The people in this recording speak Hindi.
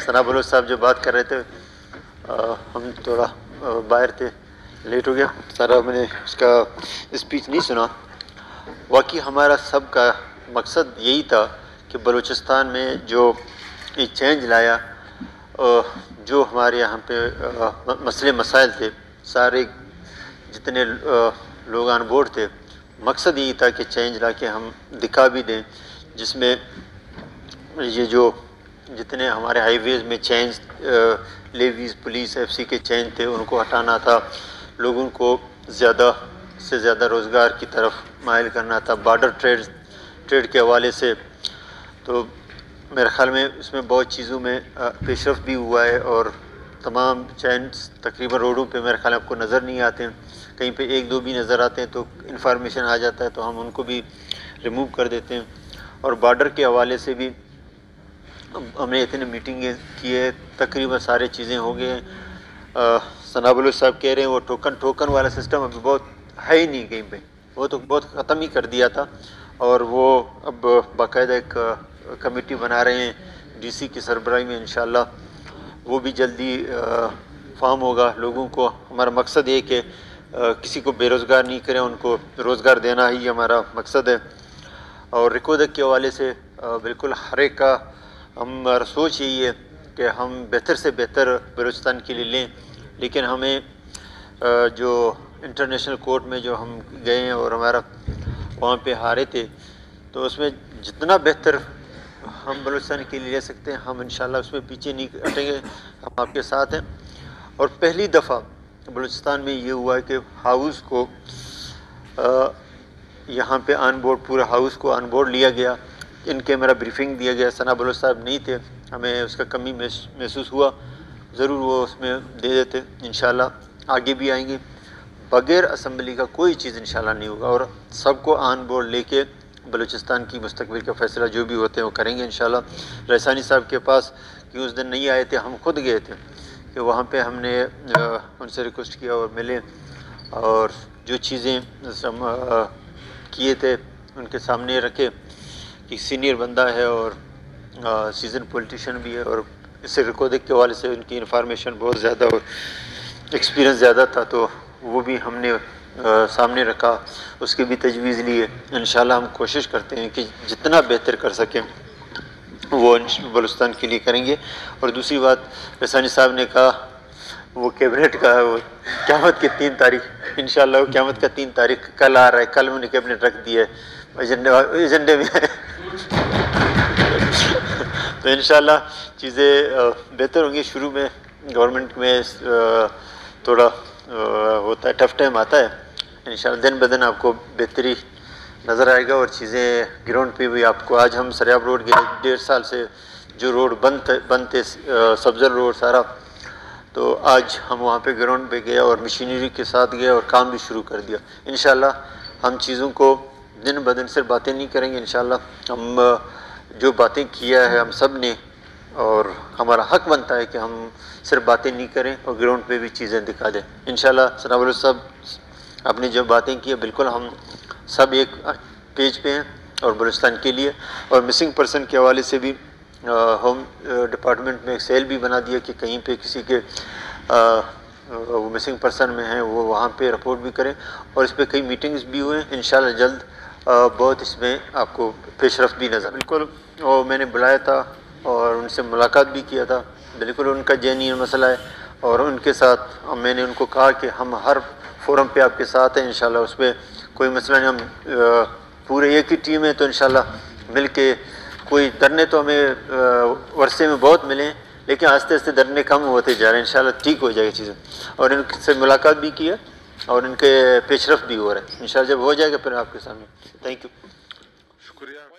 सना बलोच साहब जो बात कर रहे थे, हम थोड़ा बाहर थे, लेट हो गया, सारा मैंने उसका स्पीच नहीं सुना। वाकई हमारा सब का मकसद यही था कि बलूचिस्तान में जो ये चेंज लाया, जो हमारे यहाँ पे मसले मसाइल थे, सारे जितने लोग ऑन बोर्ड थे, मकसद यही था कि चेंज ला के हम दिखा भी दें, जिसमें ये जो जितने हमारे हाईवेज़ में चेंज लेवीज़ पुलिस एफसी के चेंज थे उनको हटाना था, लोगों को ज़्यादा से ज़्यादा रोज़गार की तरफ माइल करना था, बॉर्डर ट्रेड के हवाले से। तो मेरे ख़्याल में इसमें बहुत चीज़ों में पेशरफ भी हुआ है और तमाम चेंज तकरीबन रोडों पे मेरे ख़्याल में आपको नज़र नहीं आते हैं, कहीं पे एक दो भी नज़र आते हैं तो इंफॉर्मेशन आ जाता है तो हम उनको भी रिमूव कर देते हैं। और बॉर्डर के हवाले से भी हमने इतने मीटिंगें की है, तकरीबन सारे चीज़ें हो गए हैं। सना बलोच साहब कह रहे हैं वो टोकन वाला सिस्टम अभी बहुत है ही नहीं कहीं पे, वो तो बहुत ख़त्म ही कर दिया था और वो अब बाकायदा एक कमेटी बना रहे हैं डीसी की सरबराही में, इंशाल्लाह वो भी जल्दी फॉर्म होगा। लोगों को हमारा मकसद ये कि किसी को बेरोज़गार नहीं करें, उनको रोज़गार देना ही हमारा मकसद है। और रिकोदक के हवाले से बिल्कुल हर एक का हमारा सोच यही है कि हम बेहतर से बेहतर बलूचिस्तान के लिए लें, लेकिन हमें जो इंटरनेशनल कोर्ट में जो हम गए हैं और हमारा वहाँ पे हारे थे, तो उसमें जितना बेहतर हम बलूचिस्तान के लिए ले सकते हैं हम इंशाल्लाह उसमें पीछे नहीं हटेंगे, हम आपके साथ हैं। और पहली दफ़ा बलूचिस्तान में ये हुआ है कि हाउस को यहाँ पे ऑन बोर्ड, पूरा हाउस को ऑन बोर्ड लिया गया, इन कैमरा ब्रीफिंग दिया गया। सना बलोच साहब नहीं थे, हमें उसका कमी महसूस हुआ, ज़रूर वो उसमें दे देते। इंशाल्लाह आगे भी आएंगे, बग़ैर असम्बली का कोई चीज़ इंशाल्लाह नहीं होगा और सबको ऑन बोर्ड लेके बलूचिस्तान की मुस्तकबिल का फ़ैसला जो भी होते हैं वो करेंगे इंशाल्लाह। रईसानी साहब के पास कि उस दिन नहीं आए थे, हम खुद गए थे कि वहाँ पे हमने उनसे रिक्वेस्ट किया और मिले और जो चीज़ें किए थे उनके सामने रखे कि सीनियर बंदा है और सीजन पॉलिटिशियन भी है और इससे रिकॉर्डिंग के हवाले से उनकी इन्फॉर्मेशन बहुत ज़्यादा और एक्सपीरियंस ज़्यादा था, तो वो भी हमने सामने रखा, उसकी भी तजवीज़ ली है। इंशाल्लाह हम कोशिश करते हैं कि जितना बेहतर कर सकें वो बलूचिस्तान के लिए करेंगे। और दूसरी बात रईसानी साहब ने कहा वो कैबिनेट का वो क़यामत की 3 तारीख, इंशाल्लाह वो क़यामत का 3 तारीख कल आ रहा है, कल मैंने कैबिनेट रख दिया है एजेंडे में तो इंशाल्लाह चीज़ें बेहतर होंगी। शुरू में गवर्नमेंट में थोड़ा होता है, टफ टाइम आता है, इंशाल्लाह दिन ब दिन आपको बेहतरी नज़र आएगा और चीज़ें ग्राउंड पे भी आपको। आज हम सरियाब रोड गए, 1.5 साल से जो रोड बंद थे सब्ज़र रोड सारा, तो आज हम वहाँ पे ग्राउंड पे गए और मशीनरी के साथ गए और काम भी शुरू कर दिया। इंशाल्लाह हम चीज़ों को दिन ब दिन सिर्फ बातें नहीं करेंगे, इंशाल्लाह हम जो बातें किया है हम सब ने, और हमारा हक बनता है कि हम सिर्फ बातें नहीं करें और ग्राउंड पे भी चीज़ें दिखा दें। इंशाल्लाह सना बलोच साहब आपने जो बातें की है बिल्कुल हम सब एक पेज पे हैं और बलूचिस्तान के लिए। और मिसिंग पर्सन के हवाले से भी होम डिपार्टमेंट में एक सेल भी बना दिया कि कहीं पे किसी के वो मिसिंग पर्सन में हैं वो वहाँ पे रिपोर्ट भी करें, और इस पर कई मीटिंग्स भी हुए हैं। इंशाल्लाह जल्द बहुत इसमें आपको पेशरफ भी नज़र। बिल्कुल वो मैंने बुलाया था और उनसे मुलाकात भी किया था, बिल्कुल उनका जेन्युइन मसला है और उनके साथ मैंने उनको कहा कि हम हर फोरम पे आपके साथ हैं, इंशाल्लाह उस पर कोई मसला नहीं। हम पूरे एक ही टीम है तो इंशाल्लाह मिल के कोई धरने तो हमें वर्षे में बहुत मिले, लेकिन आस्ते आस्ते धरने कम होते जा रहे हैं, इंशाल्लाह ठीक हो जाएगी चीज़ें। और इनसे मुलाकात भी की है और इनके पेशरफ भी हो रहे हैं, इंशाल्लाह जब हो जाएगा फिर आपके सामने। थैंक यू, शुक्रिया।